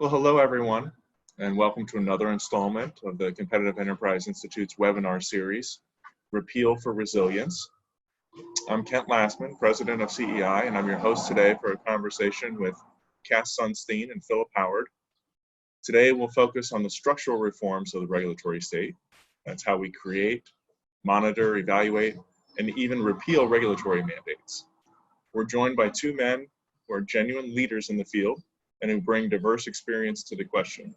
Well, hello everyone, and welcome to another installment of the Competitive Enterprise Institute's webinar series, Repeal for Resilience. I'm Kent Lassman, President of CEI, and I'm your host today for a conversation with Cass Sunstein and Philip Howard. Today we'll focus on the structural reforms of the regulatory state. That's how we create, monitor, evaluate, and even repeal regulatory mandates. We're joined by two men who are genuine leaders in the field and who bring diverse experience to the question.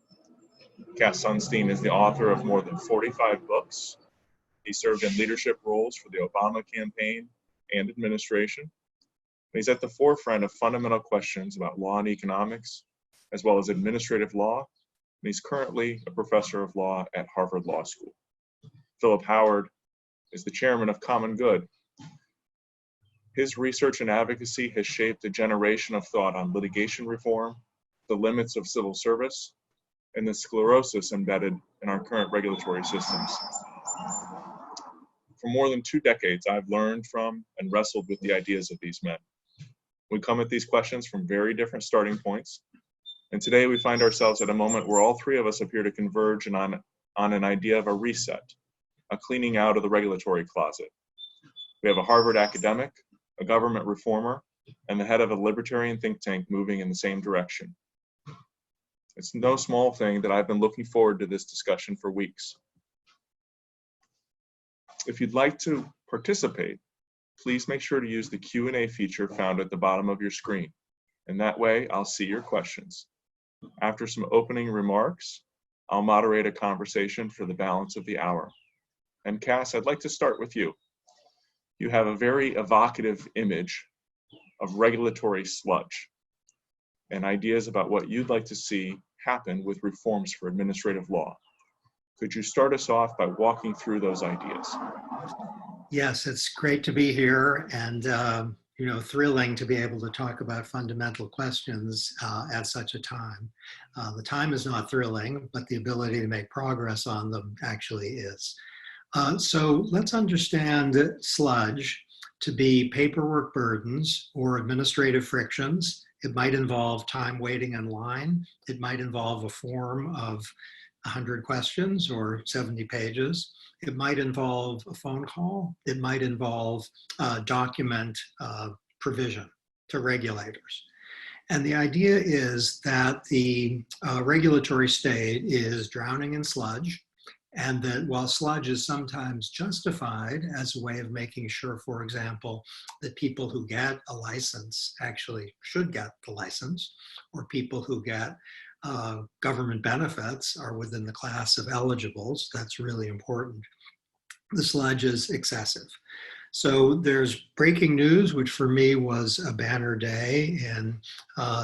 Cass Sunstein is the author of more than 45 books. He served in leadership roles for the Obama campaign and administration. He's at the forefront of fundamental questions about law and economics, as well as administrative law, and he's currently a professor of law at Harvard Law School. Philip Howard is the chairman of Common Good. His research and advocacy has shaped a generation of thought on litigation reform, the limits of civil service, and the sclerosis embedded in our current regulatory systems. For more than 2 decades, I've learned from and wrestled with the ideas of these men. We come at these questions from very different starting points, and today we find ourselves at a moment where all three of us appear to converge on an idea of a reset, a cleaning out of the regulatory closet. We have a Harvard academic, a government reformer, and the head of a libertarian think tank moving in the same direction. It's no small thing that I've been looking forward to this discussion for weeks. If you'd like to participate, please make sure to use the Q&A feature found at the bottom of your screen, and that way I'll see your questions. After some opening remarks, I'll moderate a conversation for the balance of the hour. And Cass, I'd like to start with you. You have a very evocative image of regulatory sludge and ideas about what you'd like to see happen with reforms for administrative law. Could you start us off by walking through those ideas? Yes, it's great to be here and thrilling to be able to talk about fundamental questions at such a time. The time is not thrilling, but the ability to make progress on them actually is. So let's understand sludge to be paperwork burdens or administrative frictions. It might involve time waiting in line. It might involve a form of 100 questions or 70 pages. It might involve a phone call. It might involve document provision to regulators. And the idea is that the regulatory state is drowning in sludge, and that while sludge is sometimes justified as a way of making sure, for example, that people who get a license actually should get the license, or people who get government benefits are within the class of eligibles, that's really important. The sludge is excessive. So there's breaking news, which for me was a banner day in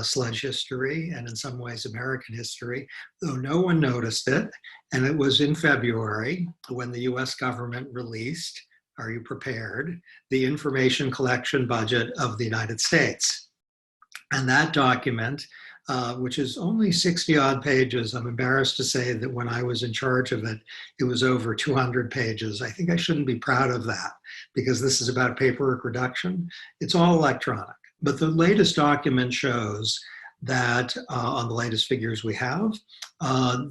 sludge history and in some ways American history, though no one noticed it. And it was in February when the US government released, are you prepared, the information collection budget of the United States. And that document, which is only 60 odd pages. I'm embarrassed to say that when I was in charge of it, it was over 200 pages. I think I shouldn't be proud of that because this is about paperwork reduction. It's all electronic. But the latest document shows that on the latest figures we have,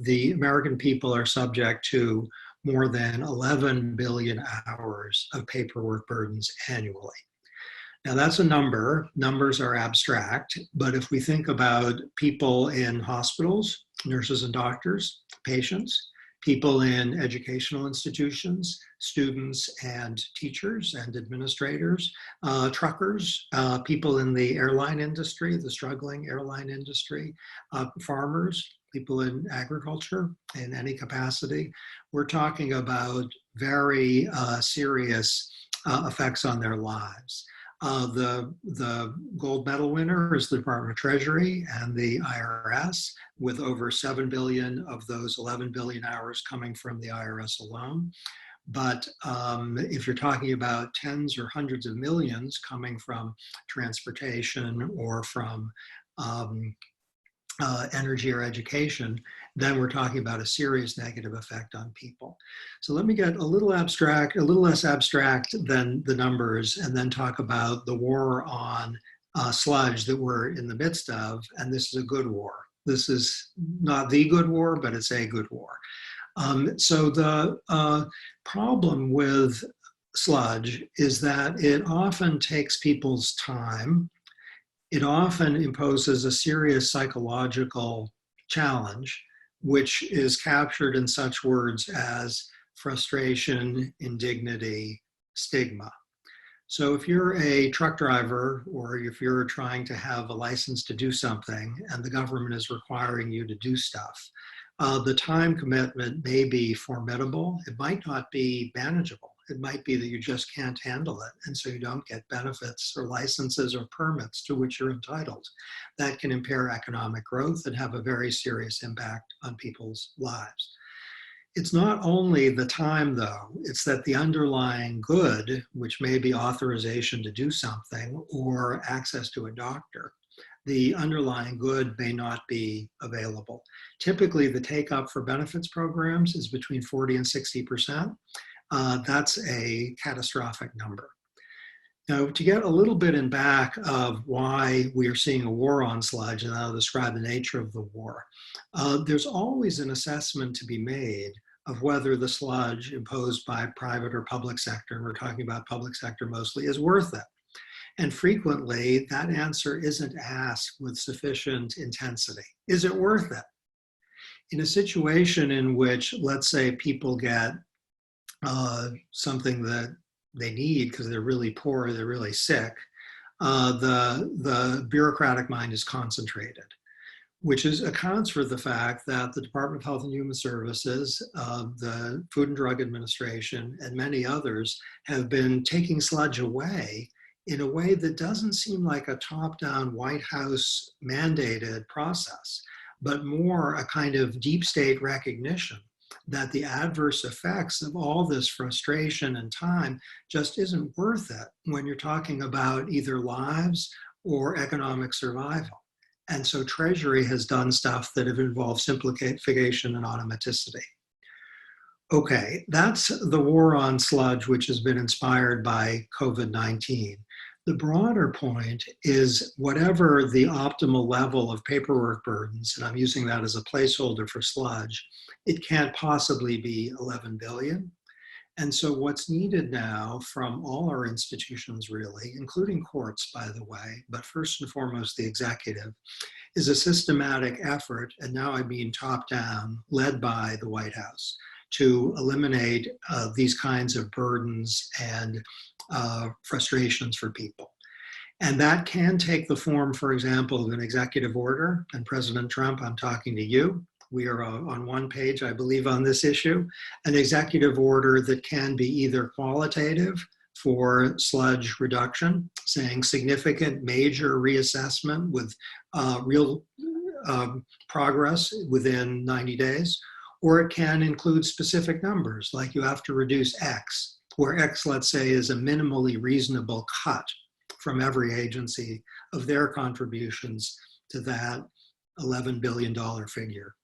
the American people are subject to more than 11 billion hours of paperwork burdens annually. Now that's a number. Numbers are abstract, but if we think about people in hospitals, nurses and doctors, patients, people in educational institutions, students and teachers and administrators, truckers, people in the airline industry, the struggling airline industry, farmers, people in agriculture in any capacity, we're talking about very serious effects on their lives. The gold medal winner is the Department of Treasury and the IRS, with over 7 billion of those 11 billion hours coming from the IRS alone. But if you're talking about tens or hundreds of millions coming from transportation or from energy or education, then we're talking about a serious negative effect on people. So let me get a little abstract, a little less abstract than the numbers, and then talk about the war on sludge that we're in the midst of. And this is a good war. This is not the good war, but it's a good war. So the problem with sludge is that it often takes people's time. It often imposes a serious psychological challenge, which is captured in such words as frustration, indignity, stigma. So if you're a truck driver, or if you're trying to have a license to do something and the government is requiring you to do stuff, the time commitment may be formidable. It might not be manageable. It might be that you just can't handle it, and so you don't get benefits or licenses or permits to which you're entitled. That can impair economic growth and have a very serious impact on people's lives. It's not only the time, though, it's that the underlying good, which may be authorization to do something or access to a doctor, the underlying good may not be available. Typically, the take-up for benefits programs is between 40 and 60%. That's a catastrophic number. Now, to get a little bit in back of why we are seeing a war on sludge, and I'll describe the nature of the war, there's always an assessment to be made of whether the sludge imposed by private or public sector, and we're talking about public sector mostly, is worth it. And frequently, that answer isn't asked with sufficient intensity. Is it worth it? In a situation in which, let's say, people get something that they need because they're really poor or they're really sick, the bureaucratic mind is concentrated, which accounts for the fact that the Department of Health and Human Services, the Food and Drug Administration, and many others have been taking sludge away in a way that doesn't seem like a top-down White House mandated process, but more a kind of deep state recognition that the adverse effects of all this frustration and time just isn't worth it when you're talking about either lives or economic survival. And so Treasury has done stuff that have involved simplification and automaticity. Okay, that's the war on sludge, which has been inspired by COVID-19. The broader point is whatever the optimal level of paperwork burdens, and I'm using that as a placeholder for sludge, it can't possibly be 11 billion. And so what's needed now from all our institutions really, including courts, by the way, but first and foremost the executive, is a systematic effort, and now I mean top-down, led by the White House, to eliminate these kinds of burdens and frustrations for people. And that can take the form, for example, of an executive order. And President Trump, I'm talking to you. We are on one page, I believe, on this issue. An executive order that can be either qualitative for sludge reduction, saying significant major reassessment with real progress within 90 days, or it can include specific numbers, like you have to reduce X, where X, let's say, is a minimally reasonable cut from every agency of their contributions to that $11 billion figure.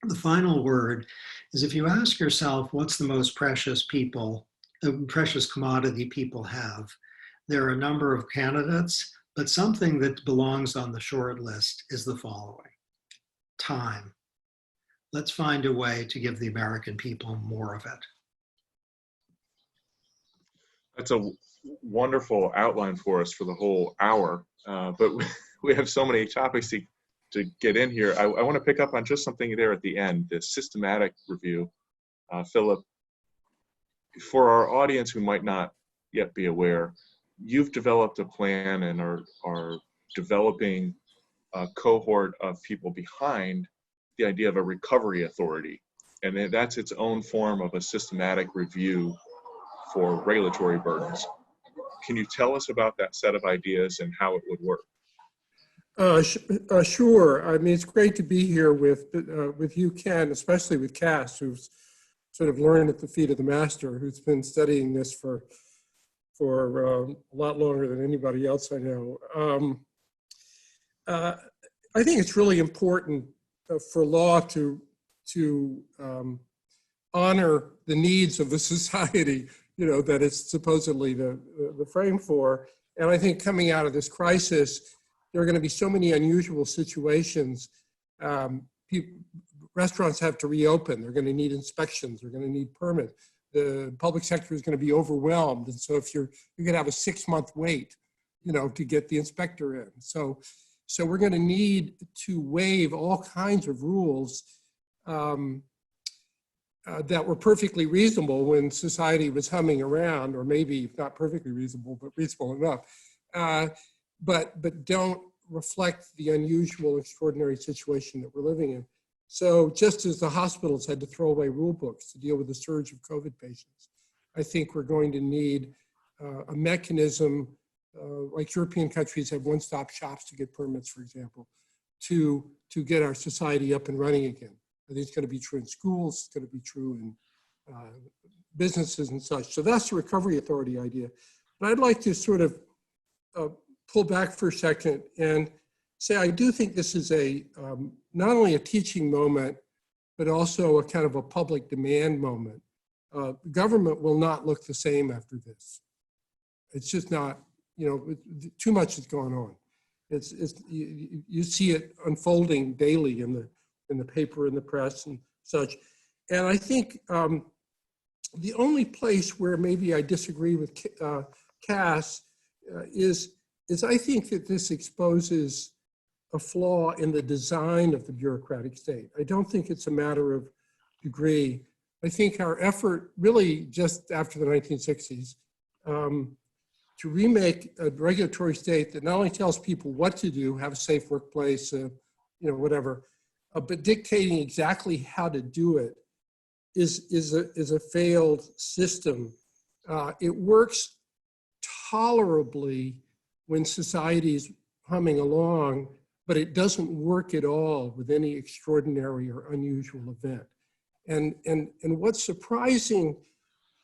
The final word is, if you ask yourself what's the most precious commodity people have, there are a number of candidates, but something that belongs on the short list is the following: time. Let's find a way to give the American people more of it. That's a wonderful outline for us for the whole hour, but we have so many topics to get in here. I want to pick up on just something there at the end, the systematic review. Philip, for our audience who might not yet be aware, you've developed a plan and are developing a cohort of people behind the idea of a recovery authority. And that's its own form of a systematic review for regulatory burdens. Can you tell us about that set of ideas and how it would work? Sure. I mean, it's great to be here with you, Ken, especially with Cass, who's sort of learned at the feet of the master, who's been studying this for a lot longer than anybody else I know. I think it's really important for law to honor the needs of the society, that it's supposedly the frame for. And I think coming out of this crisis, there are going to be so many unusual situations Restaurants have to reopen. They're going to need inspections. They're going to need permits. The public sector is going to be overwhelmed. And so if you're going to have a 6-month wait, to get the inspector in. So we're going to need to waive all kinds of rules that were perfectly reasonable when society was humming around, or maybe not perfectly reasonable, but reasonable enough, but don't reflect the unusual, extraordinary situation that we're living in. So just as the hospitals had to throw away rule books to deal with the surge of COVID patients, I think we're going to need a mechanism, like European countries have one-stop shops to get permits, for example, to get our society up and running again. I think it's going to be true in schools, it's going to be true in businesses and such. So that's the recovery authority idea. But I'd like to sort of pull back for a second and say I do think this is not only a teaching moment, but also a kind of a public demand moment. Government will not look the same after this. It's just not, too much has gone on. You see it unfolding daily in the paper, in the press and such. And I think the only place where maybe I disagree with Cass is I think that this exposes a flaw in the design of the bureaucratic state. I don't think it's a matter of degree. I think our effort really just after the 1960s to remake a regulatory state that not only tells people what to do, have a safe workplace, whatever, but dictating exactly how to do it is a failed system. It works tolerably when society is humming along, but it doesn't work at all with any extraordinary or unusual event. And what's surprising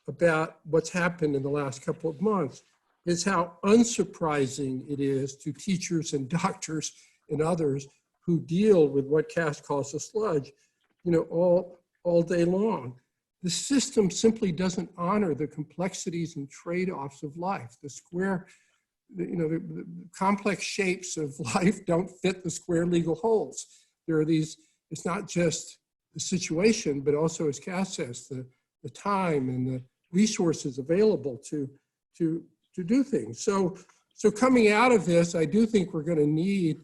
about what's happened in the last couple of months is how unsurprising it is to teachers and doctors and others who deal with what Cass calls a sludge, all day long. The system simply doesn't honor the complexities and trade-offs of life. The complex shapes of life don't fit the square legal holes. There are these, it's not just the situation, but also, as Cass says, the time and the resources available to do things. So coming out of this, I do think we're going to need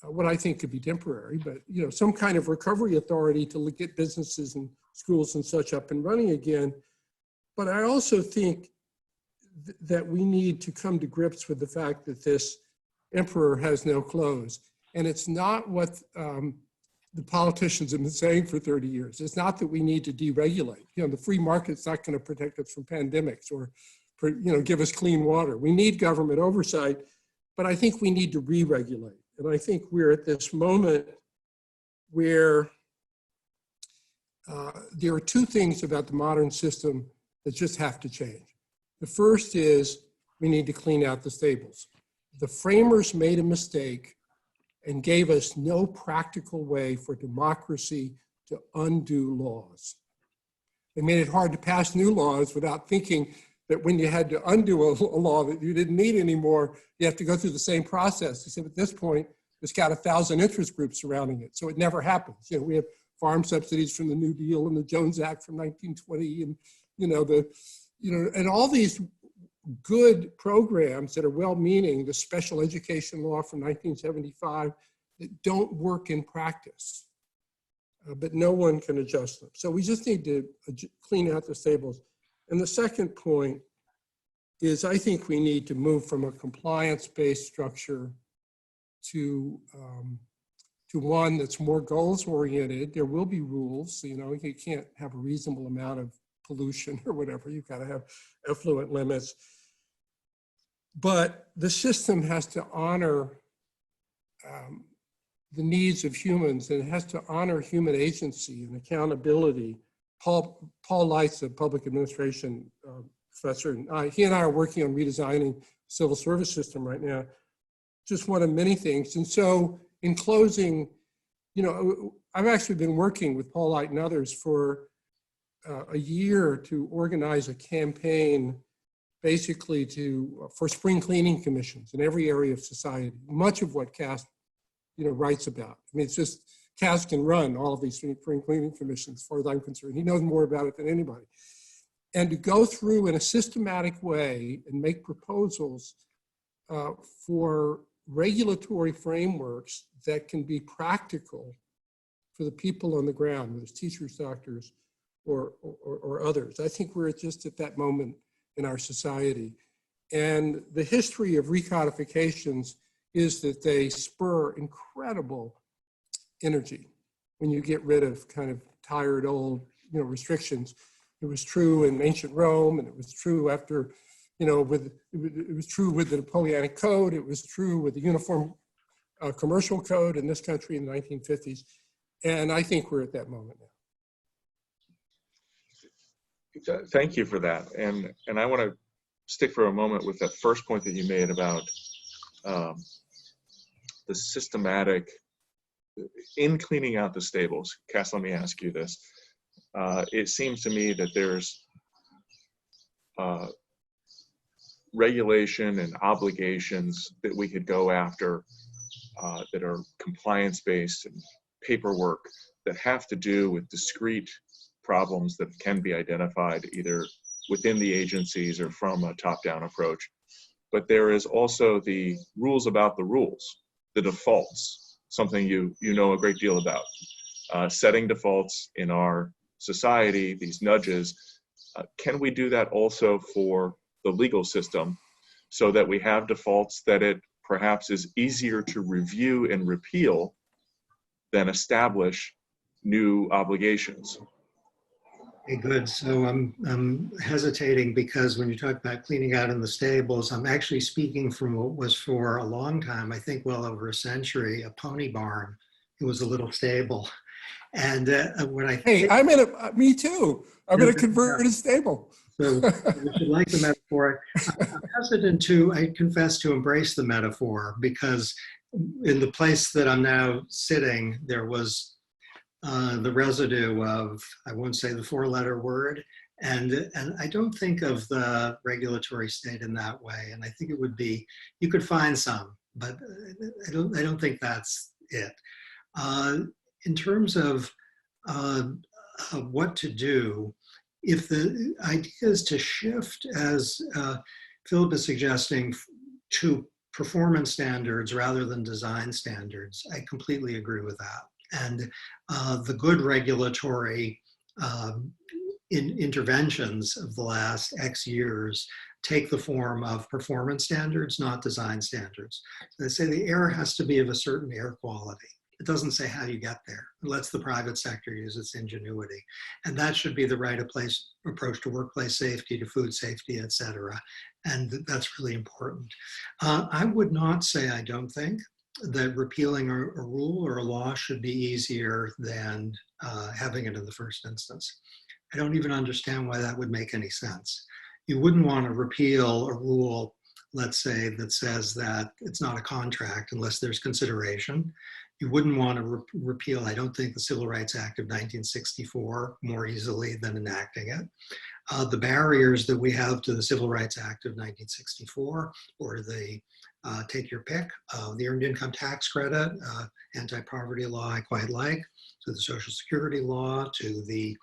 what I think could be temporary, but some kind of recovery authority to get businesses and schools and such up and running again. But I also think that we need to come to grips with the fact that this emperor has no clothes. And it's not what the politicians have been saying for 30 years. It's not that we need to deregulate. The free market's not going to protect us from pandemics or give us clean water. We need government oversight, but I think we need to re-regulate. And I think we're at this moment where there are two things about the modern system that just have to change. The first is we need to clean out the stables. The framers made a mistake and gave us no practical way for democracy to undo laws. They made it hard to pass new laws without thinking that when you had to undo a law that you didn't need anymore, you have to go through the same process. Except at this point, it's got 1,000 interest groups surrounding it, so it never happens. We have farm subsidies from the New Deal and the Jones Act from 1920, and and all these good programs that are well-meaning, the special education law from 1975, that don't work in practice, but no one can adjust them. So we just need to clean out the stables. And the second point is I think we need to move from a compliance-based structure to one that's more goals-oriented. There will be rules. You can't have a reasonable amount of pollution or whatever. You've got to have effluent limits. But the system has to honor the needs of humans, and it has to honor human agency and accountability. Paul Leitz, a public administration professor, and he and I are working on redesigning the civil service system right now. Just one of many things. And so in closing, I've actually been working with Paul Leitz and others for a year to organize a campaign basically for spring cleaning commissions in every area of society. Much of what Cass writes about. I mean, it's just, Cass can run all of these spring cleaning commissions, as far as I'm concerned. He knows more about it than anybody. And to go through in a systematic way and make proposals for regulatory frameworks that can be practical for the people on the ground, whether it's teachers, doctors, or others. I think we're just at that moment in our society. And the history of recodifications is that they spur incredible energy when you get rid of kind of tired old, restrictions. It was true in ancient Rome, and it was true after, it was true with the Napoleonic Code. It was true with the Uniform Commercial Code in this country in the 1950s. And I think we're at that moment now. Thank you for that. And I want to stick for a moment with that first point that you made about the systematic, in cleaning out the stables. Cass, let me ask you this. It seems to me that there's regulation and obligations that we could go after that are compliance-based and paperwork that have to do with discrete problems that can be identified either within the agencies or from a top-down approach. But there is also the rules about the rules, the defaults, something you know a great deal about. Setting defaults in our society, these nudges, can we do that also for the legal system so that we have defaults that it perhaps is easier to review and repeal than establish new obligations? Okay, good. So I'm hesitating because when you talk about cleaning out in the stables, I'm actually speaking from what was for a long time, I think well over a century, a pony barn. It was a little stable. And when I Hey, me too. I'm in a converted stable. So you should like the metaphor. I'm hesitant to, I confess, to embrace the metaphor because in the place that I'm now sitting, there was the residue of, I won't say the four-letter word, and I don't think of the regulatory state in that way. And I think it would be, you could find some, but I don't think that's it. In terms of what to do, if the idea is to shift, as Philip is suggesting, to performance standards rather than design standards, I completely agree with that. And the good regulatory interventions of the last X years take the form of performance standards, not design standards. They say the air has to be of a certain air quality. It doesn't say how you get there. It lets the private sector use its ingenuity. And that should be the right approach to workplace safety, to food safety, et cetera. And that's really important. I would not say, I don't think, that repealing a rule or a law should be easier than having it in the first instance. I don't even understand why that would make any sense. You wouldn't want to repeal a rule, let's say, that says that it's not a contract unless there's consideration. You wouldn't want to repeal, I don't think, the Civil Rights Act of 1964 more easily than enacting it. The barriers that we have to the Civil Rights Act of 1964, or the take your pick, the Earned Income Tax Credit, anti-poverty law I quite like, to the Social Security law, to the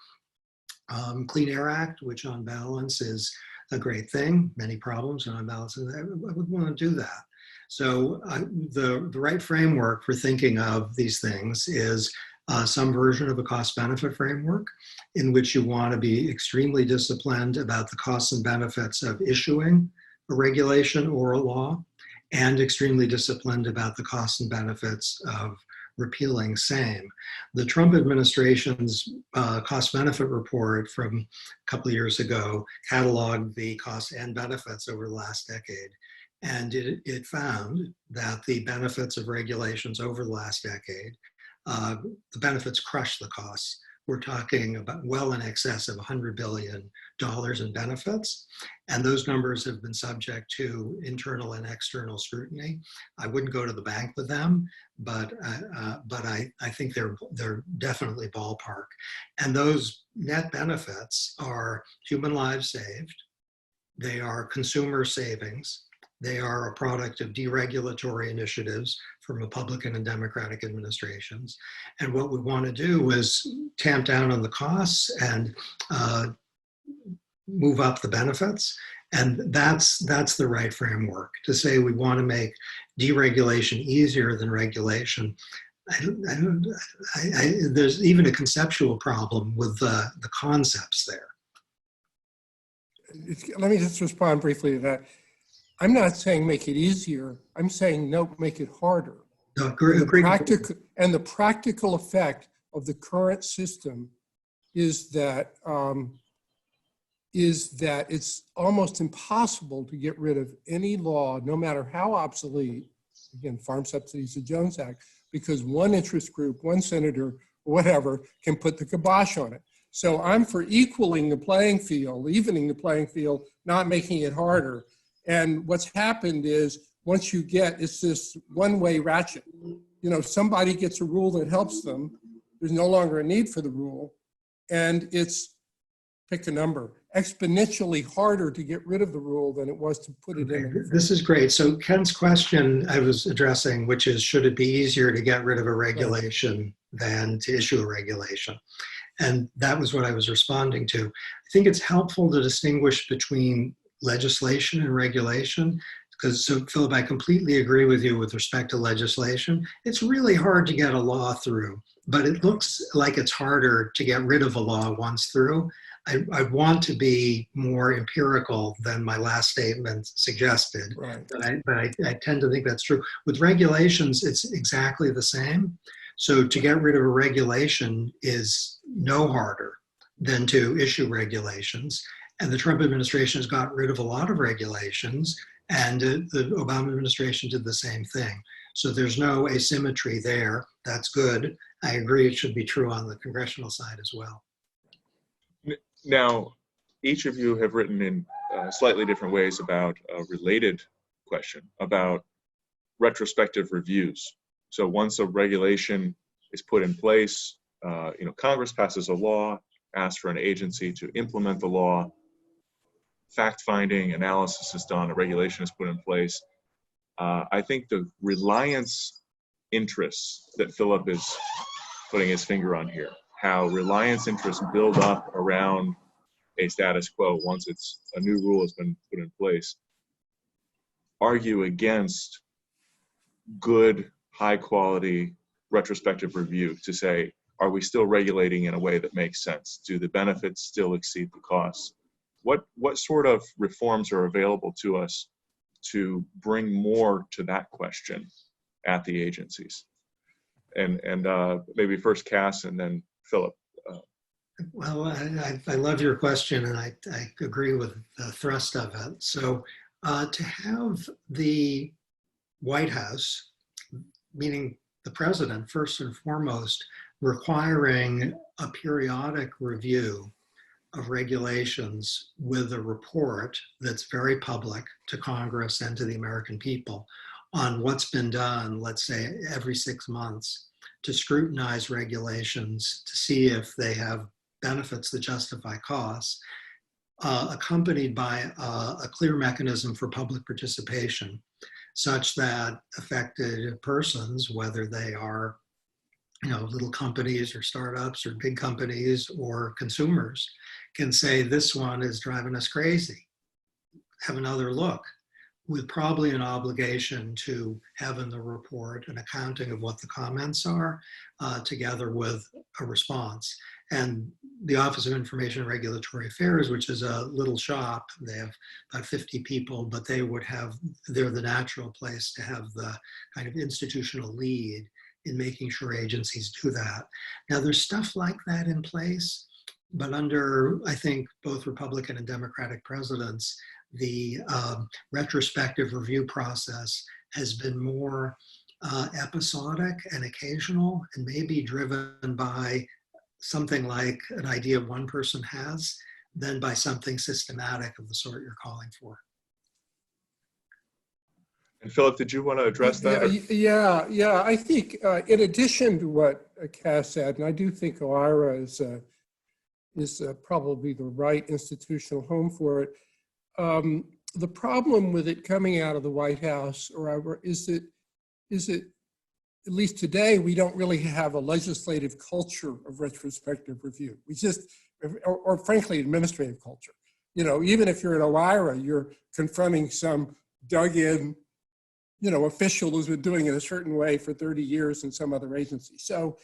Clean Air Act, which on balance is a great thing, many problems, and on balance, I would want to do that. So the right framework for thinking of these things is some version of a cost-benefit framework in which you want to be extremely disciplined about the costs and benefits of issuing a regulation or a law, and extremely disciplined about the costs and benefits of repealing same. The Trump administration's cost-benefit report from a couple of years ago cataloged the costs and benefits over the last decade. And it found that the benefits of regulations over the last decade, the benefits crush the costs. We're talking about well in excess of $100 billion in benefits. And those numbers have been subject to internal and external scrutiny. I wouldn't go to the bank with them, but I think they're definitely ballpark. And those net benefits are human lives saved. They are consumer savings. They are a product of deregulatory initiatives from Republican and Democratic administrations. And what we want to do is tamp down on the costs and move up the benefits. And that's the right framework. To say we want to make deregulation easier than regulation, there's even a conceptual problem with the concepts there. Let me just respond briefly to that. I'm not saying make it easier. I'm saying no, make it harder. And the practical effect of the current system is that it's almost impossible to get rid of any law, no matter how obsolete, again, farm subsidies, the Jones Act, because one interest group, one senator, whatever, can put the kibosh on it. So I'm for equaling the playing field, evening the playing field, not making it harder. And what's happened is once you get, it's this one-way ratchet. You know, somebody gets a rule that helps them. There's no longer a need for the rule. And it's, pick a number, exponentially harder to get rid of the rule than it was to put it in. This is great. So Ken's question I was addressing, which is, should it be easier to get rid of a regulation than to issue a regulation? And that was what I was responding to. I think it's helpful to distinguish between legislation and regulation, because, so Philip, I completely agree with you with respect to legislation. It's really hard to get a law through, but it looks like it's harder to get rid of a law once through. I want to be more empirical than my last statement suggested, Right. but I tend to think that's true. With regulations, it's exactly the same. So to get rid of a regulation is no harder than to issue regulations. And the Trump administration has got rid of a lot of regulations, and the Obama administration did the same thing. So there's no asymmetry there. That's good. I agree it should be true on the congressional side as well. Now, each of you have written in slightly different ways about a related question about retrospective reviews. So once a regulation is put in place, Congress passes a law, asks for an agency to implement the law, fact-finding, analysis is done, a regulation is put in place. I think the reliance interests that Philip is putting his finger on here, how reliance interests build up around a status quo once a new rule has been put in place, argue against good, high-quality retrospective review to say, are we still regulating in a way that makes sense? Do the benefits still exceed the costs? What sort of reforms are available to us to bring more to that question at the agencies? And maybe first Cass and then Philip. Well, I love your question, and I agree with the thrust of it. So to have the White House, meaning the president, first and foremost, requiring a periodic review of regulations with a report that's very public to Congress and to the American people on what's been done, let's say every 6 months, to scrutinize regulations to see if they have benefits that justify costs, accompanied by a clear mechanism for public participation, such that affected persons, whether they are little companies or startups or big companies or consumers, can say, this one is driving us crazy. Have another look, with probably an obligation to have in the report an accounting of what the comments are, together with a response. And the Office of Information and Regulatory Affairs, which is a little shop, they have about 50 people, but they're the natural place to have the kind of institutional lead in making sure agencies do that. Now, there's stuff like that in place, but under, I think, both Republican and Democratic presidents, the retrospective review process has been more episodic and occasional, and maybe driven by something like an idea one person has, than by something systematic of the sort you're calling for. And Philip, did you want to address that? Yeah. I think in addition to what Cass said, and I do think OIRA is probably the right institutional home for it, the problem with it coming out of the White House is that at least today, we don't really have a legislative culture of retrospective review. We just, or frankly, administrative culture. You know, even if you're at OIRA, you're confronting some dug-in, you know, official who's been doing it a certain way for 30 years in some other agency. So,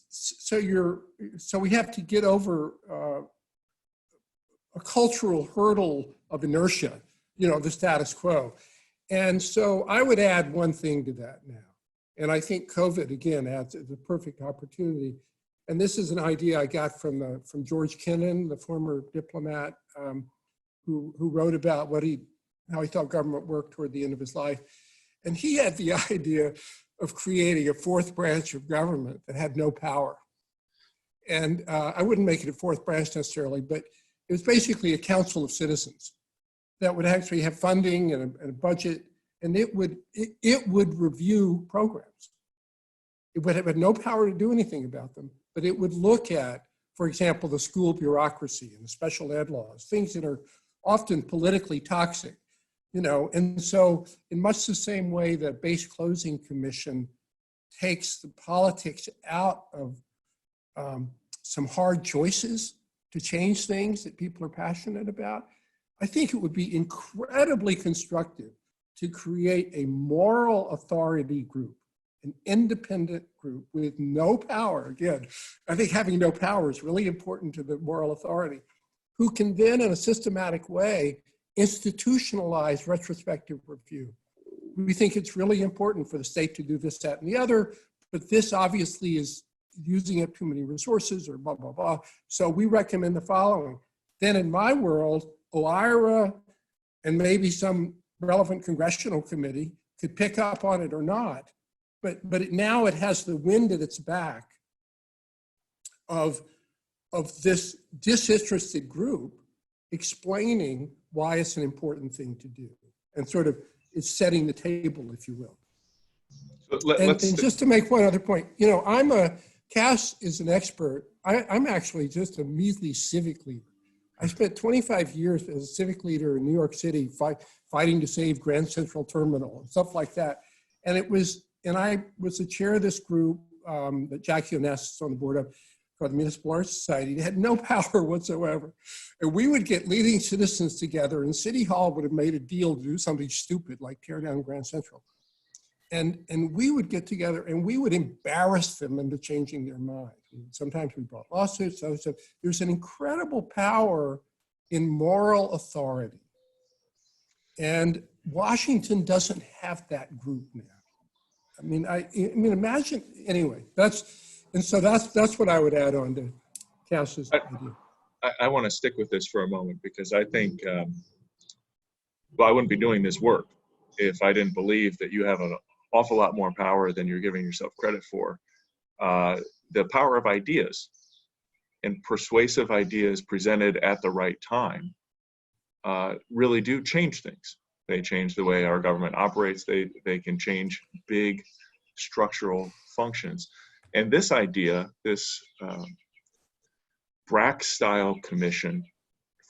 so we have to get over a cultural hurdle of inertia, you know, the status quo. And so I would add one thing to that now. And I think COVID, again, adds the perfect opportunity. And this is an idea I got from George Kennan, the former diplomat, who wrote about how he thought government worked toward the end of his life. And he had the idea of creating a fourth branch of government that had no power. And I wouldn't make it a fourth branch necessarily, but it was basically a council of citizens that would actually have funding and a budget, and it would review programs. It would have no power to do anything about them, but it would look at, for example, the school bureaucracy and the special ed laws, things that are often politically toxic, you know. And so in much the same way that Base Closing Commission takes the politics out of some hard choices to change things that people are passionate about, I think it would be incredibly constructive to create a moral authority group, an independent group with no power. Again, I think having no power is really important to the moral authority, who can then in a systematic way institutionalize retrospective review. We think it's really important for the state to do this, that, and the other, but this obviously is using up too many resources or blah, blah, blah. So we recommend the following. Then in my world, OIRA and maybe some relevant congressional committee could pick up on it or not, but now it has the wind at its back of this disinterested group explaining why it's an important thing to do, and sort of it's setting the table, if you will. So and just to make one other point, you know, Cass is an expert. I'm actually just a measly civic leader. I spent 25 years as a civic leader in New York City fighting to save Grand Central Terminal and stuff like that. And I was the chair of this group that Jackie Oness is on the board of, called the Municipal Art Society. It had no power whatsoever. And we would get leading citizens together, and City Hall would have made a deal to do something stupid like tear down Grand Central. And we would get together and we would embarrass them into changing their mind. Sometimes we brought lawsuits. So there's an incredible power in moral authority. And Washington doesn't have that group now. I mean, imagine, anyway, that's what I would add on to Cass's idea. I want to stick with this for a moment because I think, well, I wouldn't be doing this work if I didn't believe that you have an awful lot more power than you're giving yourself credit for. The power of ideas and persuasive ideas presented at the right time really do change things. They change the way our government operates. They can change big structural functions. And this idea, this BRAC-style commission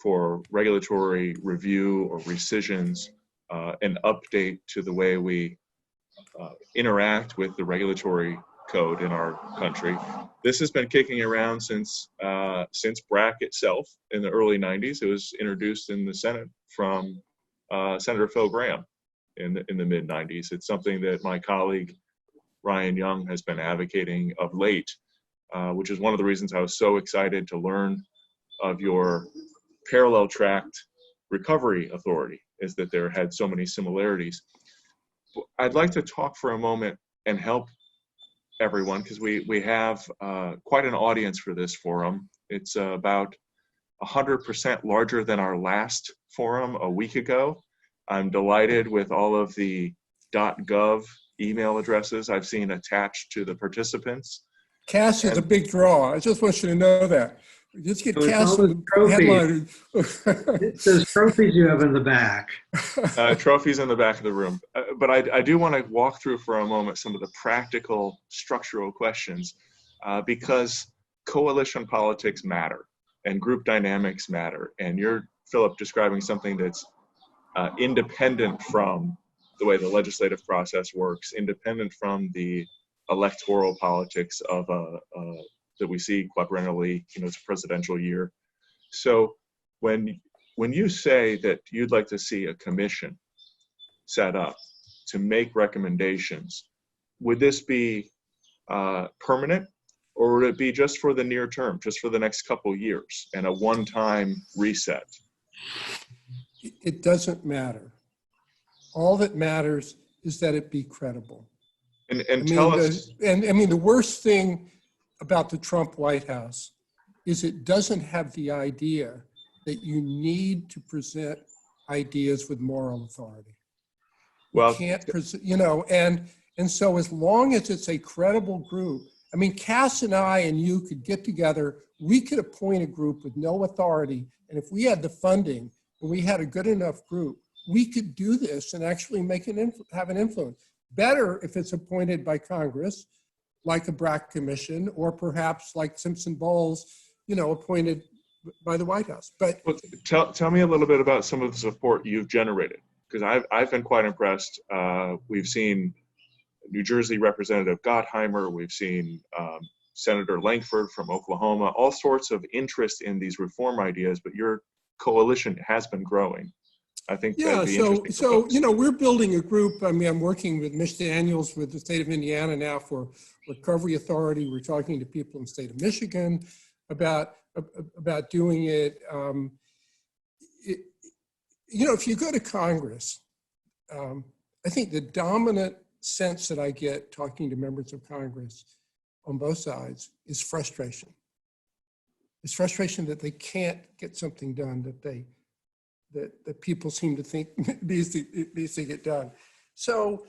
for regulatory review or rescissions, an update to the way we interact with the regulatory code in our country. This has been kicking around since BRAC itself in the early 90s. It was introduced in the Senate from Senator Phil Gramm in the mid 90s. It's something that my colleague Ryan Young has been advocating of late, which is one of the reasons I was so excited to learn of your parallel tracked recovery authority, is that there had so many similarities. I'd like to talk for a moment and help everyone, because we have quite an audience for this forum. It's about 100% larger than our last forum a week ago. I'm delighted with all of the .gov email addresses I've seen attached to the participants. Cass is a big draw. I just want you to know that. Just get Cass on the headline. It's those trophies you have in the back. Trophies in the back of the room. But I do want to walk through for a moment some of the practical structural questions because coalition politics matter and group dynamics matter. And your Philip describing something that's independent from the way the legislative process works, independent from the electoral politics of that we see quadrennially. It's a presidential year. So when you say that you'd like to see a commission set up to make recommendations, would this be permanent, or would it be just for the near term, just for the next couple years and a one-time reset? It doesn't matter. All that matters is that it be credible. And tell us. The worst thing about the Trump White House is it doesn't have the idea that you need to present ideas with moral authority. Well, you can't present, and so as long as it's a credible group, Cass and I and you could get together, we could appoint a group with no authority, and if we had the funding and we had a good enough group, we could do this and actually have an influence. Better if it's appointed by Congress, like a BRAC commission, or perhaps like Simpson-Bowles, appointed by the White House. But tell me a little bit about some of the support you've generated, because I've been quite impressed. We've seen New Jersey Representative Gottheimer, we've seen Senator Lankford from Oklahoma, all sorts of interest in these reform ideas, but your coalition has been growing. I think that'd be interesting. So we're building a group. I'm working with Mitch Daniels with the state of Indiana now for Recovery Authority. We're talking to people in the state of Michigan about doing it. If you go to Congress, I think the dominant sense that I get talking to members of Congress on both sides is frustration. It's frustration that they can't get something done that people seem to think needs to get done. So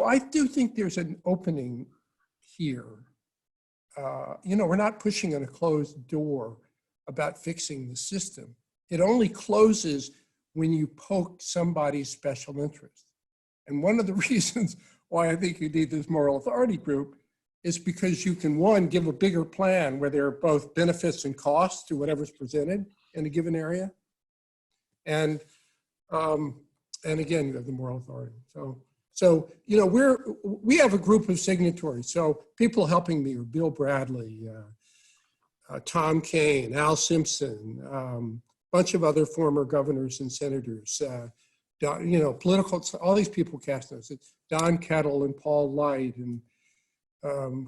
I do think there's an opening here. We're not pushing on a closed door about fixing the system. It only closes when you poke somebody's special interest. And one of the reasons why I think you need this moral authority group is because you can, one, give a bigger plan where there are both benefits and costs to whatever's presented in a given area. And again, you have the moral authority. So we have a group of signatories. So people helping me are Bill Bradley, Tom Kaine, Al Simpson, bunch of other former governors and senators, political, all these people cast us. It's Don Kettle and Paul Light and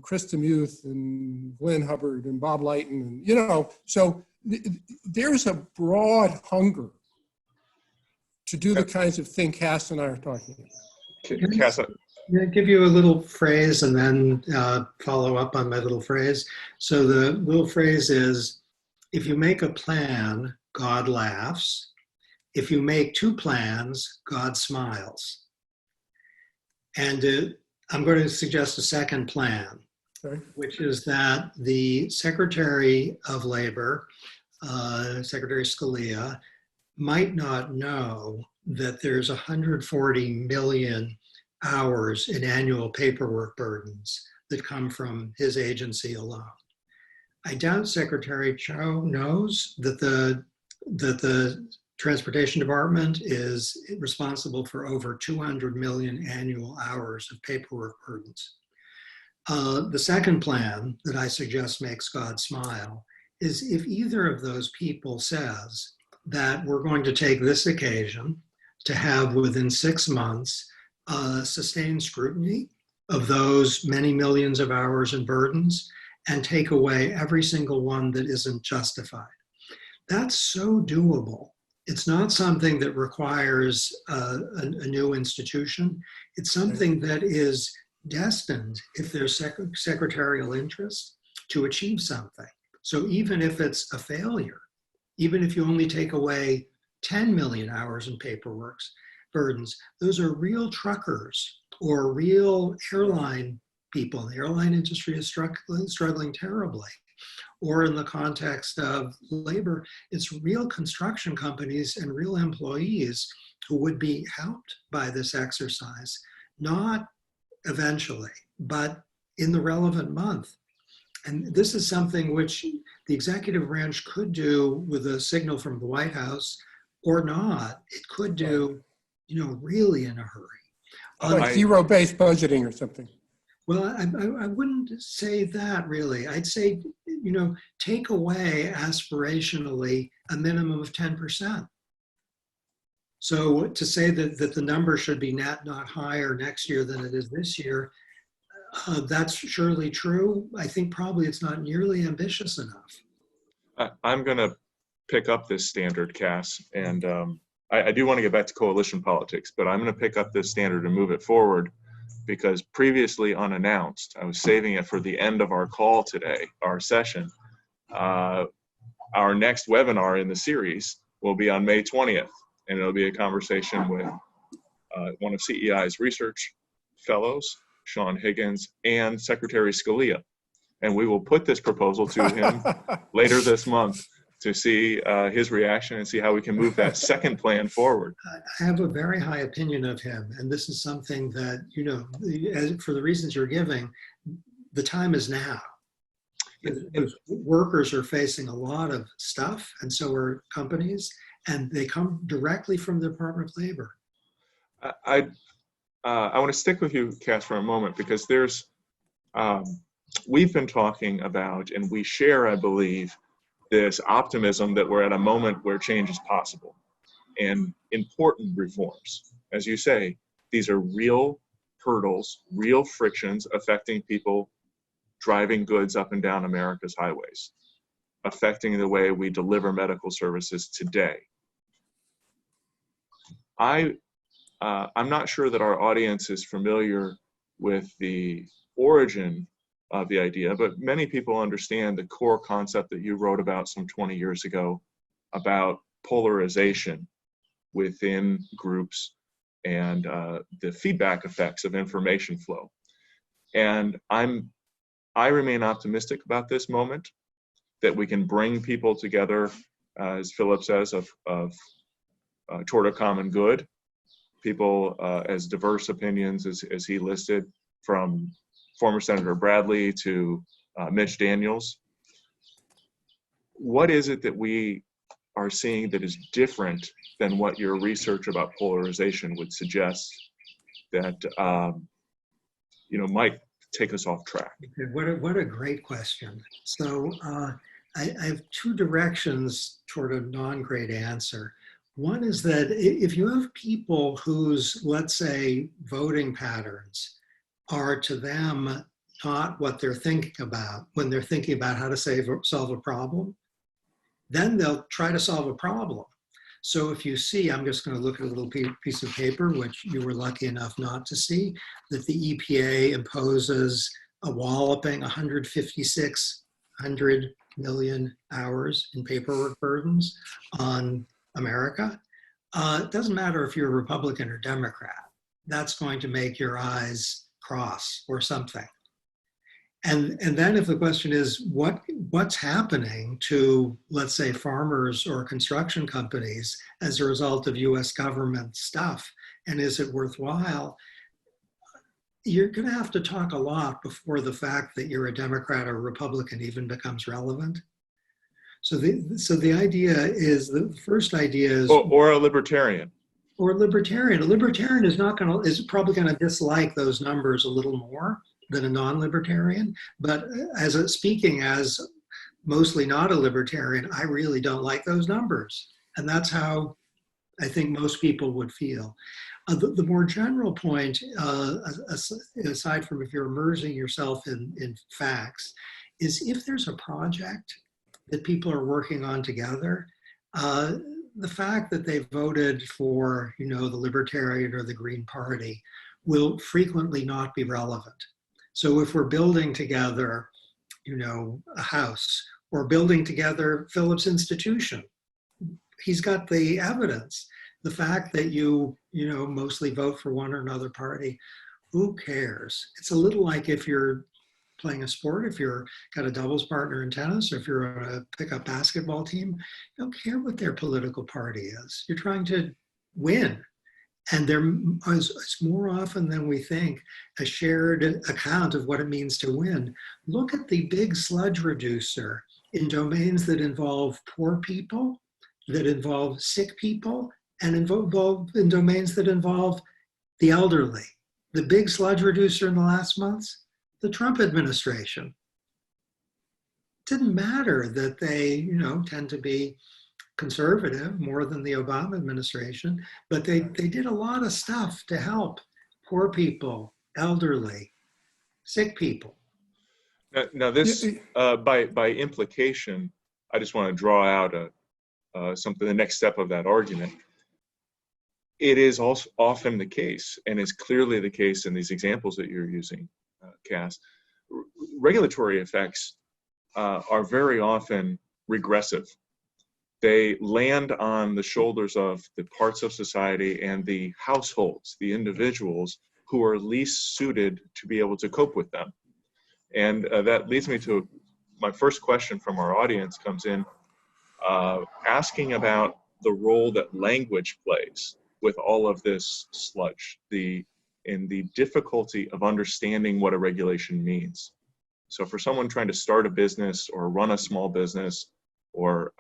Chris DeMuth and Glenn Hubbard and Bob Lighton, so there's a broad hunger to do the kinds of things Cass and I are talking about. Cass, I'm going to give you a little phrase and then follow up on my little phrase. So the little phrase is, if you make a plan, God laughs. If you make two plans, God smiles. And I'm going to suggest a second plan, which is that the Secretary of Labor, Secretary Scalia, might not know that there's 140 million hours in annual paperwork burdens that come from his agency alone. I doubt Secretary Cho knows that the Transportation Department is responsible for over 200 million annual hours of paperwork burdens. The second plan that I suggest makes God smile is if either of those people says that we're going to take this occasion to have within 6 months sustained scrutiny of those many millions of hours and burdens and take away every single one that isn't justified. That's so doable. It's not something that requires a new institution. It's something that is destined, if there's secretarial interest, to achieve something. So even if it's a failure, even if you only take away 10 million hours in paperwork burdens, those are real truckers or real airline people. The airline industry is struggling terribly. Or in the context of labor, it's real construction companies and real employees who would be helped by this exercise, not eventually, but in the relevant month. And this is something which the executive branch could do with a signal from the White House or not. It could do, really in a hurry. Like zero-based budgeting or something. Well, I wouldn't say that really. I'd say, take away aspirationally a minimum of 10%. So to say that the number should be net not higher next year than it is this year, that's surely true. I think probably it's not nearly ambitious enough. I'm going to pick up this standard, Cass, and I do want to get back to coalition politics, but I'm going to pick up this standard and move it forward because previously unannounced, I was saving it for the end of our call today, our session. Our next webinar in the series will be on May 20th, and it'll be a conversation with one of CEI's research fellows, Sean Higgins, and Secretary Scalia. And we will put this proposal to him later this month to see his reaction and see how we can move that second plan forward. I have a very high opinion of him, and this is something that, for the reasons you're giving, the time is now. Workers are facing a lot of stuff, and so are companies, and they come directly from the Department of Labor. I want to stick with you, Cass, for a moment, because we've been talking about, and we share, I believe, this optimism that we're at a moment where change is possible and important reforms. As you say, these are real hurdles, real frictions affecting people driving goods up and down America's highways, affecting the way we deliver medical services today. I'm not sure that our audience is familiar with the origin of the idea, but many people understand the core concept that you wrote about some 20 years ago about polarization within groups and the feedback effects of information flow. And I remain optimistic about this moment, that we can bring people together, as Philip says, toward a common good. People as diverse opinions as he listed, from former Senator Bradley to Mitch Daniels. What is it that we are seeing that is different than what your research about polarization would suggest that might take us off track? What a great question. So I have two directions toward a non-great answer. One is that if you have people whose, let's say, voting patterns are to them not what they're thinking about when they're thinking about how to solve a problem, then they'll try to solve a problem. So if you see, I'm just going to look at a little piece of paper, which you were lucky enough not to see, that the EPA imposes a walloping 156 million hours in paperwork burdens on America. It doesn't matter if you're a Republican or Democrat. That's going to make your eyes cross or something. And then if the question is what's happening to, let's say, farmers or construction companies as a result of US government stuff, and is it worthwhile? You're going to have to talk a lot before the fact that you're a Democrat or Republican even becomes relevant. So the idea is, the first idea is, or a libertarian. Or a libertarian. A libertarian is probably going to dislike those numbers a little more than a non-libertarian. But speaking as mostly not a libertarian, I really don't like those numbers. And that's how I think most people would feel. The more general point, aside from if you're immersing yourself in facts, is if there's a project that people are working on together, the fact that they voted for, the Libertarian or the Green Party will frequently not be relevant. So if we're building together, a house, or building together Phillips Institution, he's got the evidence. The fact that you mostly vote for one or another party, who cares? It's a little like if you're playing a sport, if you're got a doubles partner in tennis, or if you're on a pickup basketball team, you don't care what their political party is. You're trying to win. And there is more often than we think a shared account of what it means to win. Look at the big sludge reducer in domains that involve poor people, that involve sick people, and involve in domains that involve the elderly. The big sludge reducer in the last months, the Trump administration. It didn't matter that they, tend to be conservative more than the Obama administration, but they did a lot of stuff to help poor people, elderly, sick people. Now this, by implication, I just want to draw out the next step of that argument. It is also often the case, and is clearly the case in these examples that you're using, Cass. Regulatory effects are very often regressive. They land on the shoulders of the parts of society and the households, the individuals who are least suited to be able to cope with them. And that leads me to my first question from our audience comes in, asking about the role that language plays with all of this sludge, in the difficulty of understanding what a regulation means. So for someone trying to start a business or run a small business or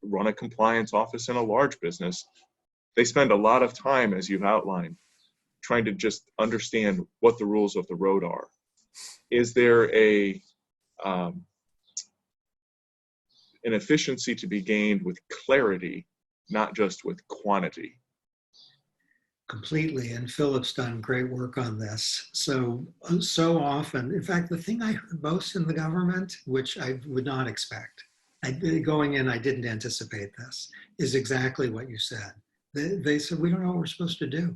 run a compliance office in a large business, they spend a lot of time, as you've outlined, trying to just understand what the rules of the road are. Is there an efficiency to be gained with clarity, not just with quantity? Completely, and Philip's done great work on this. So often, in fact, the thing I heard most in the government, which I would not expect, going in, I didn't anticipate this, is exactly what you said. They said, we don't know what we're supposed to do.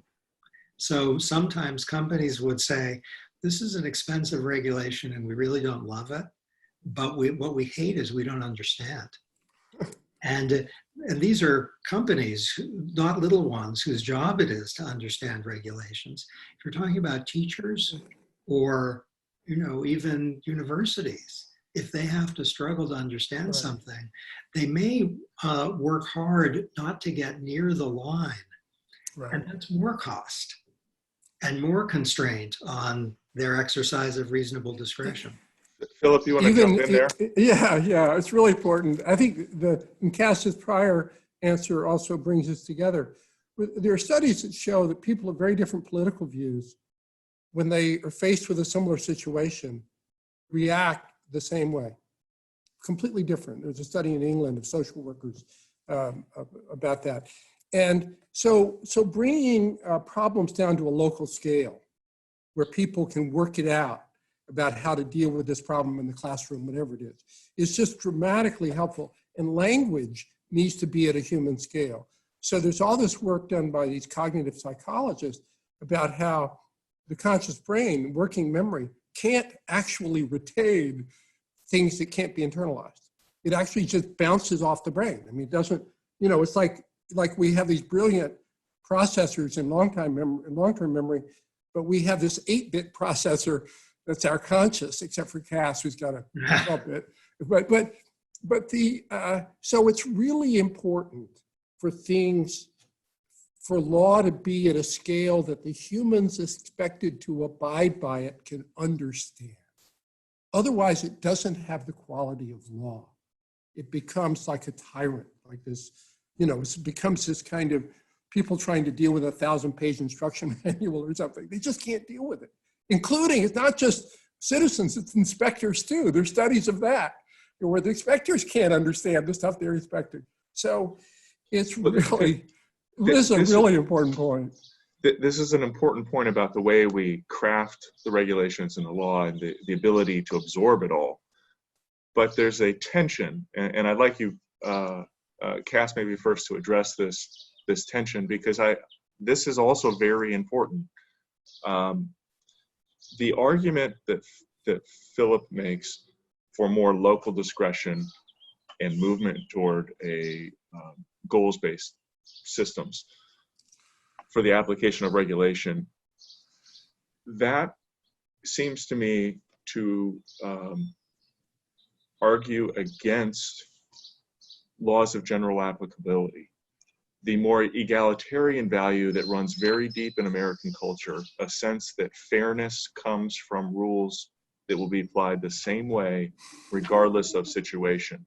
So sometimes companies would say, this is an expensive regulation and we really don't love it, but what we hate is we don't understand. And these are companies, not little ones, whose job it is to understand regulations. If you're talking about teachers or, even universities, if they have to struggle to understand something, they may work hard not to get near the line. Right. And that's more cost and more constraint on their exercise of reasonable discretion. Philip, you want to jump in there? Yeah, it's really important. I think Cass's prior answer also brings us together. There are studies that show that people of very different political views, when they are faced with a similar situation, react the same way, completely different. There's a study in England of social workers about that. And so bringing problems down to a local scale where people can work it out about how to deal with this problem in the classroom, whatever it is just dramatically helpful. And language needs to be at a human scale. So there's all this work done by these cognitive psychologists about how the conscious brain, working memory, can't actually retain things that can't be internalized. It actually just bounces off the brain. I mean, it doesn't, it's like we have these brilliant processors in long-term memory, but we have this 8-bit processor that's our conscious, except for Cass, who's got a 12-bit. So it's really important for law to be at a scale that the humans expected to abide by it can understand. Otherwise, it doesn't have the quality of law. It becomes like a tyrant, like this, it becomes this kind of people trying to deal with a 1,000-page instruction manual or something. They just can't deal with it, including, it's not just citizens, it's inspectors too. There's studies of that, where the inspectors can't understand the stuff they're inspecting. So it's really, this is a really important point. This is an important point about the way we craft the regulations and the law and the ability to absorb it all. But there's a tension, and I'd like you, Cass, maybe first to address this tension, because this is also very important. The argument that Philip makes for more local discretion and movement toward a goals-based systems for the application of regulation, that seems to me to argue against laws of general applicability. the more egalitarian value that runs very deep in American culture, a sense that fairness comes from rules that will be applied the same way regardless of situation.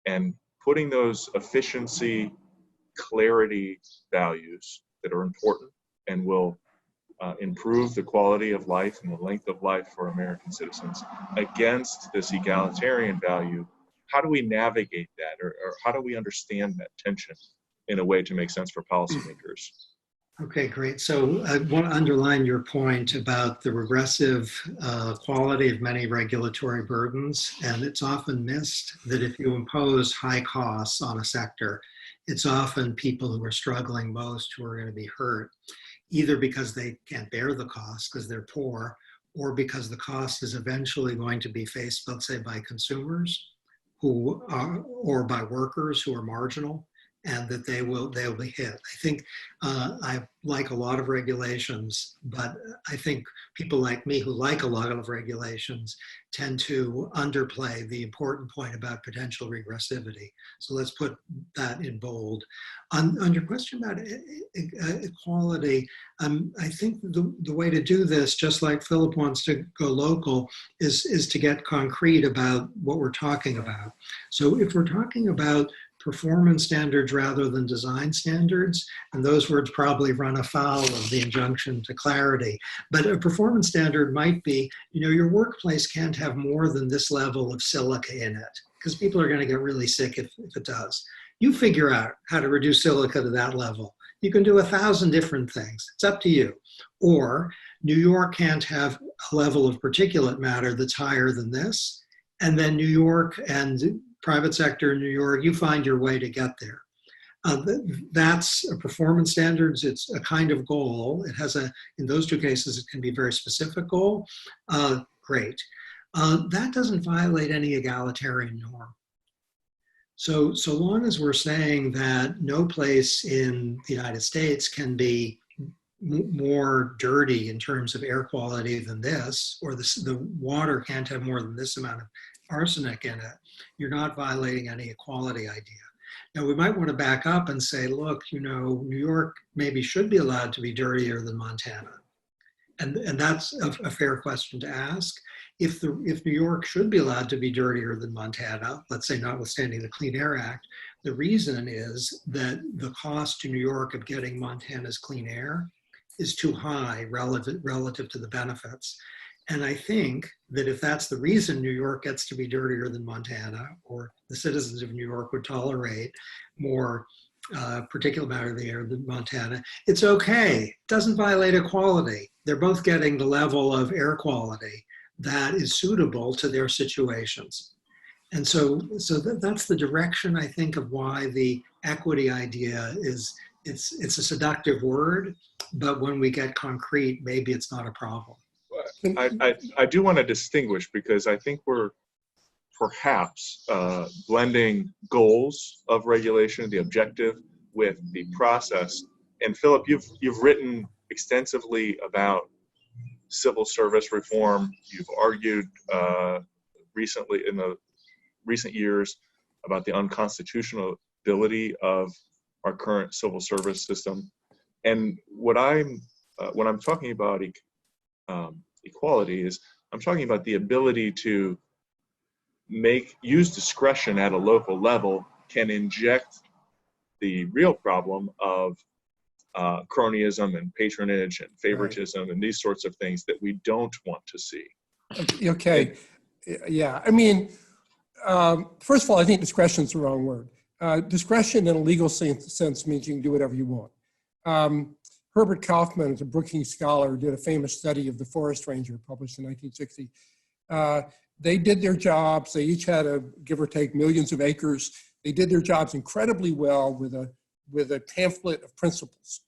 And putting those efficiency, clarity values that are important and will improve the quality of life and the length of life for American citizens against this egalitarian value, how do we navigate that, or how do we understand that tension in a way to make sense for policymakers? Okay, great. So I want to underline your point about the regressive quality of many regulatory burdens. And it's often missed that if you impose high costs on a sector, it's often people who are struggling most who are going to be hurt, either because they can't bear the cost because they're poor, or because the cost is eventually going to be faced, let's say, by consumers who are, or by workers who are marginal, and that they'll be hit. I think I like a lot of regulations, but I think people like me who like a lot of regulations tend to underplay the important point about potential regressivity. So let's put that in bold. On your question about equality, I think the way to do this, just like Philip wants to go local, is to get concrete about what we're talking about. So if we're talking about performance standards rather than design standards, and those words probably run afoul of the injunction to clarity. But a performance standard might be, your workplace can't have more than this level of silica in it, because people are going to get really sick if it does. You figure out how to reduce silica to that level. You can do 1,000 different things. It's up to you. Or New York can't have a level of particulate matter that's higher than this, and then New York and private sector in New York, you find your way to get there. That's a performance standards. It's a kind of goal. It has in those two cases, it can be a very specific goal. Great. That doesn't violate any egalitarian norm. So long as we're saying that no place in the United States can be more dirty in terms of air quality than this, or the water can't have more than this amount of arsenic in it, you're not violating any equality idea. Now, we might want to back up and say, look, New York maybe should be allowed to be dirtier than Montana. And that's a fair question to ask. If New York should be allowed to be dirtier than Montana, let's say notwithstanding the Clean Air Act, the reason is that the cost to New York of getting Montana's clean air is too high relative to the benefits. And I think that if that's the reason New York gets to be dirtier than Montana, or the citizens of New York would tolerate more particulate matter in the air than Montana, it's okay. It doesn't violate equality. They're both getting the level of air quality that is suitable to their situations. And so that's the direction, I think, of why the equity idea is, it's a seductive word, but when we get concrete, maybe it's not a problem. I do want to distinguish, because I think we're perhaps blending goals of regulation, the objective, with the process. And Philip, you've written extensively about civil service reform. You've argued recently, in the recent years, about the unconstitutionality of our current civil service system. And when I'm talking about equality, is I'm talking about the ability to use discretion at a local level can inject the real problem of cronyism and patronage and favoritism, right, and these sorts of things that we don't want to see. Okay. Yeah. I mean, first of all, I think discretion is the wrong word. Discretion in a legal sense means you can do whatever you want. Herbert Kaufman, as a Brookings scholar, did a famous study of the forest ranger published in 1960. They did their jobs. They each had give or take millions of acres. They did their jobs incredibly well with a pamphlet of principles.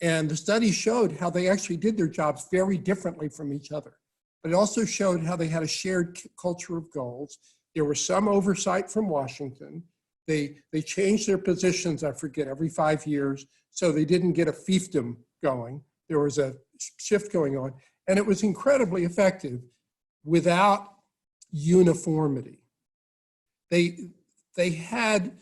And the study showed how they actually did their jobs very differently from each other. But it also showed how they had a shared culture of goals. There was some oversight from Washington. They changed their positions, I forget, every 5 years, so they didn't get a fiefdom going. There was a shift going on, and it was incredibly effective without uniformity. They had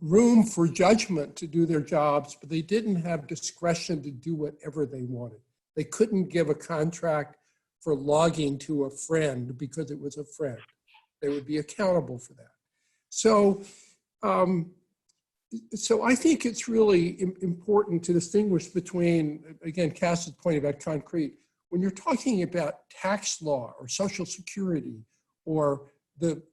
room for judgment to do their jobs, but they didn't have discretion to do whatever they wanted. They couldn't give a contract for logging to a friend because it was a friend. They would be accountable for that. So, so I think it's really important to distinguish between, again, Cass's point about concrete. When you're talking about tax law or Social Security or the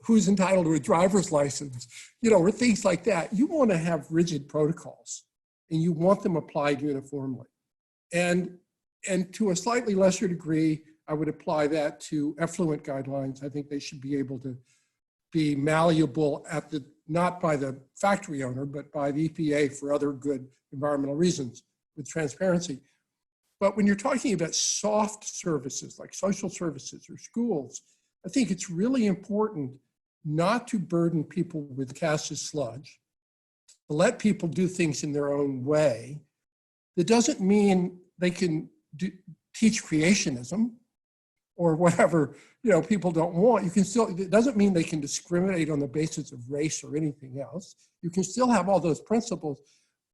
who's entitled to a driver's license, you know, or things like that, you want to have rigid protocols and you want them applied uniformly. And to a slightly lesser degree, I would apply that to effluent guidelines. I think they should be able to be malleable at the, not by the factory owner, but by the EPA for other good environmental reasons with transparency. But when you're talking about soft services like social services or schools, I think it's really important not to burden people with Cass's sludge, to let people do things in their own way. That doesn't mean they can teach creationism or whatever, you know, people don't want. You can still, it doesn't mean they can discriminate on the basis of race or anything else. You can still have all those principles,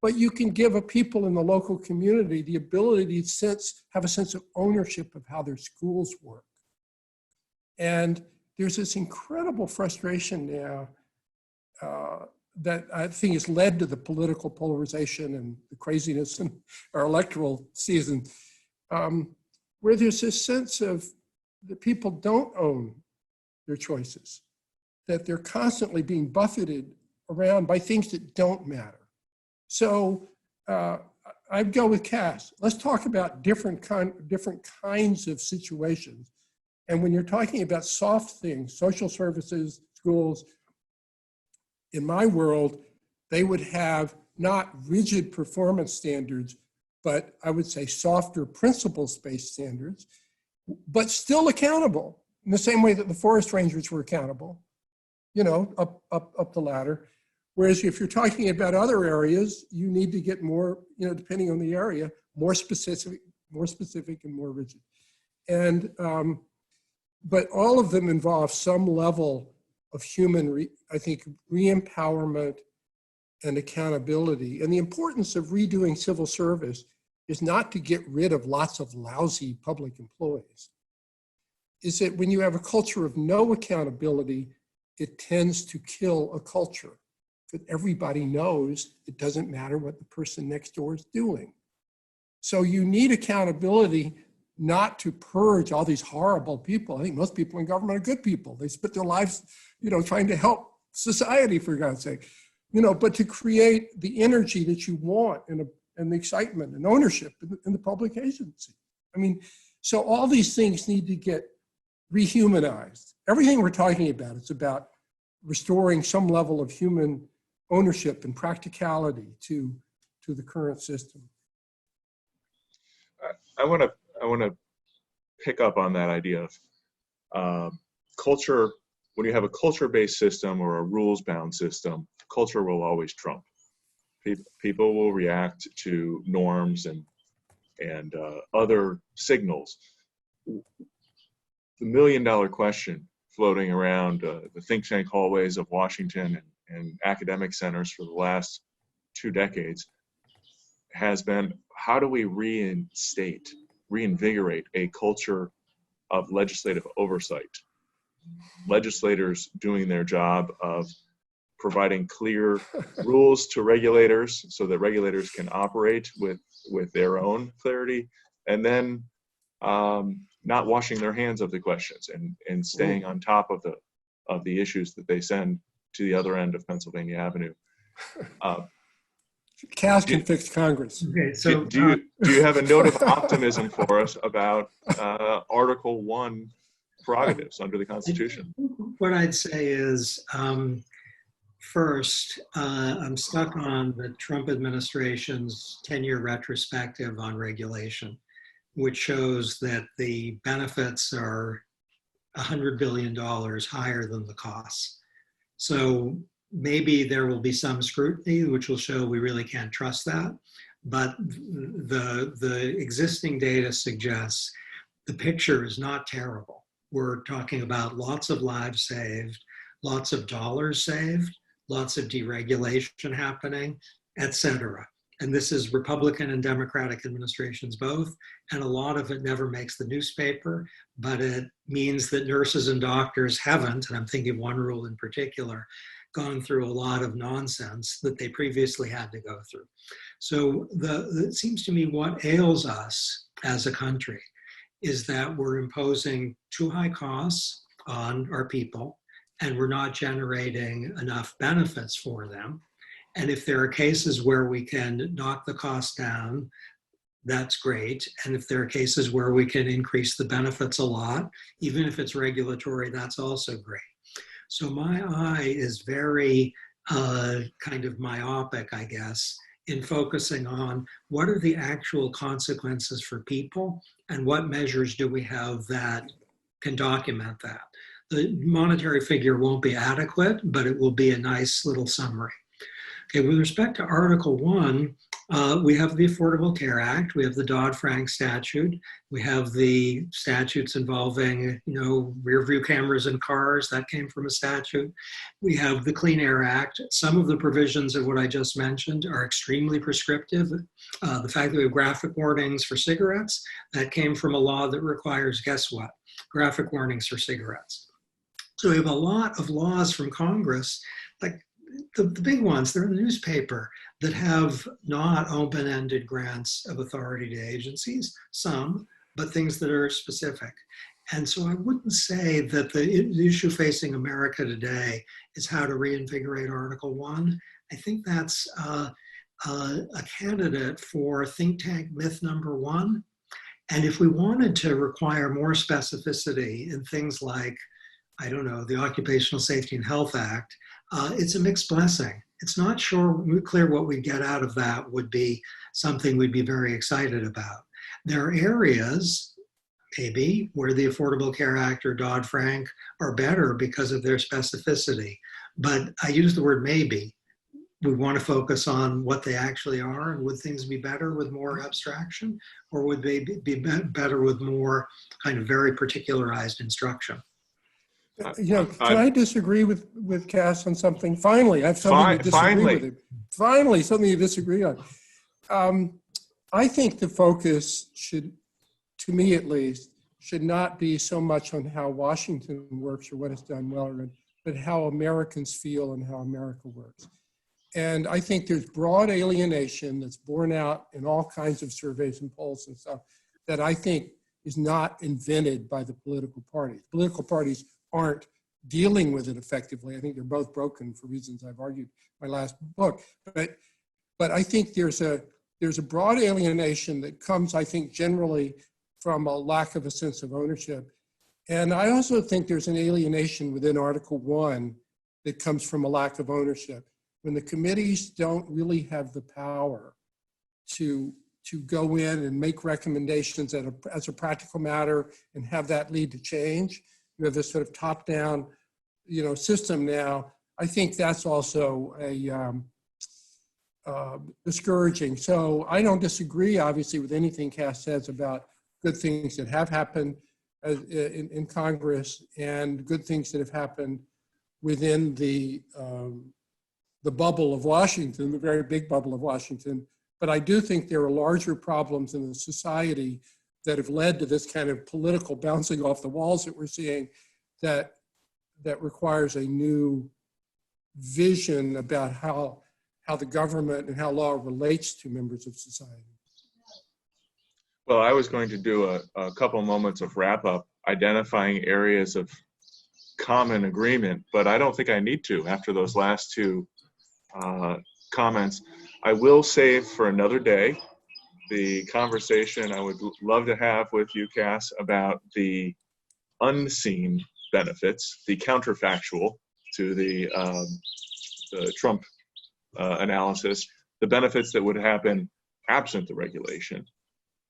but you can give a people in the local community the ability to have a sense of ownership of how their schools work. And there's this incredible frustration now that I think has led to the political polarization and the craziness in our electoral season, where there's this sense of that people don't own their choices, that they're constantly being buffeted around by things that don't matter. So I'd go with Cass. Let's talk about different kinds of situations. And when you're talking about soft things, social services, schools, in my world, they would have not rigid performance standards, but I would say softer principles-based standards, but still accountable in the same way that the forest rangers were accountable, you know, up the ladder. Whereas if you're talking about other areas, you need to get more, you know, depending on the area, more specific and more rigid. And, but all of them involve some level of human, I think, re-empowerment and accountability. And the importance of redoing civil service is not to get rid of lots of lousy public employees. Is that when you have a culture of no accountability, it tends to kill a culture. That everybody knows it doesn't matter what the person next door is doing. So you need accountability not to purge all these horrible people. I think most people in government are good people. They spent their lives, you know, trying to help society, for God's sake, you know, but to create the energy that you want and the excitement and ownership in the public agency. I mean, so all these things need to get rehumanized. Everything we're talking about is about restoring some level of human ownership and practicality to the current system. I want to pick up on that idea of culture. When you have a culture-based system or a rules-bound system, culture will always trump. People will react to norms and other signals. The million-dollar question floating around the think tank hallways of Washington and academic centers for the last 2 decades has been, how do we reinvigorate a culture of legislative oversight? Legislators doing their job of providing clear rules to regulators so that regulators can operate with their own clarity, and then not washing their hands of the questions and staying on top of the issues that they send to the other end of Pennsylvania Avenue. Cass can fix Congress. Okay, so do you have a note of optimism for us about Article 1 prerogatives under the Constitution? what I'd say is, first, I'm stuck on the Trump administration's 10-year retrospective on regulation, which shows that the benefits are $100 billion higher than the costs. So maybe there will be some scrutiny, which will show we really can't trust that. But the existing data suggests the picture is not terrible. We're talking about lots of lives saved, lots of dollars saved, lots of deregulation happening, etc. And this is Republican and Democratic administrations both, and a lot of it never makes the newspaper, but it means that nurses and doctors haven't, and I'm thinking of one rule in particular, gone through a lot of nonsense that they previously had to go through. So it seems to me what ails us as a country is that we're imposing too high costs on our people, and we're not generating enough benefits for them. And if there are cases where we can knock the cost down, that's great. And if there are cases where we can increase the benefits a lot, even if it's regulatory, that's also great. So my eye is very kind of myopic, I guess, in focusing on what are the actual consequences for people and what measures do we have that can document that. The monetary figure won't be adequate, but it will be a nice little summary. Okay, with respect to Article 1, we have the Affordable Care Act, we have the Dodd-Frank statute, we have the statutes involving, rear view cameras in cars, that came from a statute. We have the Clean Air Act. Some of the provisions of what I just mentioned are extremely prescriptive. The fact that we have graphic warnings for cigarettes, that came from a law that requires, guess what? Graphic warnings for cigarettes. So we have a lot of laws from Congress, like the big ones, they're in the newspaper, that have not open-ended grants of authority to agencies, some, but things that are specific. And so I wouldn't say that the issue facing America today is how to reinvigorate Article 1. I think that's a candidate for think tank myth number 1. And if we wanted to require more specificity in things like, I don't know, the Occupational Safety and Health Act, it's a mixed blessing. It's not clear what we get out of that would be something we'd be very excited about. There are areas, maybe, where the Affordable Care Act or Dodd-Frank are better because of their specificity. But I use the word maybe. We want to focus on what they actually are, and would things be better with more abstraction, or would they be better with more kind of very particularized instruction? Can I disagree with Cass on something? Finally, I have something to disagree with him. Finally, something to disagree on. I think the focus should, to me at least, should not be so much on how Washington works or what it's done well, but how Americans feel and how America works. And I think there's broad alienation that's borne out in all kinds of surveys and polls and stuff that I think is not invented by the political parties. Political parties aren't dealing with it effectively. I think they're both broken for reasons I've argued in my last book. But I think there's a broad alienation that comes, I think, generally from a lack of a sense of ownership. And I also think there's an alienation within Article 1 that comes from a lack of ownership. When the committees don't really have the power to go in and make recommendations as a practical matter and have that lead to change, you have this sort of top-down, system now. I think that's also discouraging. So I don't disagree, obviously, with anything Cass says about good things that have happened in Congress and good things that have happened within the bubble of Washington, the very big bubble of Washington. But I do think there are larger problems in the society that have led to this kind of political bouncing off the walls that we're seeing that requires a new vision about how the government and how law relates to members of society. Well, I was going to do a couple moments of wrap up identifying areas of common agreement, but I don't think I need to after those last two comments. I will save for another day the conversation I would love to have with you, Cass, about the unseen benefits, the counterfactual to the Trump analysis, the benefits that would happen absent the regulation.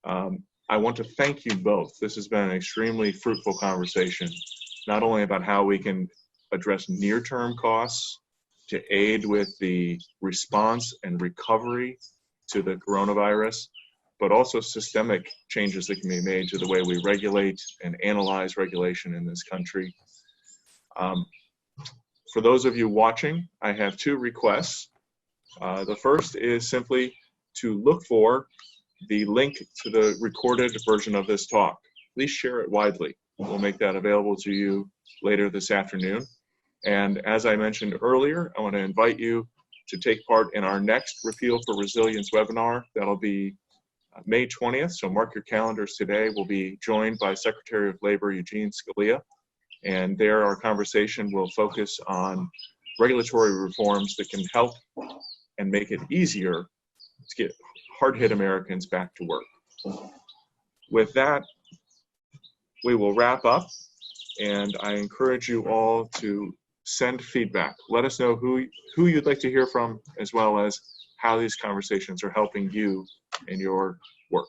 I want to thank you both. This has been an extremely fruitful conversation, not only about how we can address near-term costs to aid with the response and recovery to the coronavirus, but also systemic changes that can be made to the way we regulate and analyze regulation in this country. For those of you watching, I have two requests. The first is simply to look for the link to the recorded version of this talk. Please share it widely. We'll make that available to you later this afternoon. And as I mentioned earlier, I want to invite you to take part in our next Repeal for Resilience webinar. That'll be May 20th, so mark your calendars today. We'll be joined by Secretary of Labor Eugene Scalia, and there our conversation will focus on regulatory reforms that can help and make it easier to get hard-hit Americans back to work. With that, we will wrap up, and I encourage you all to send feedback. Let us know who you'd like to hear from, as well as how these conversations are helping you in your work.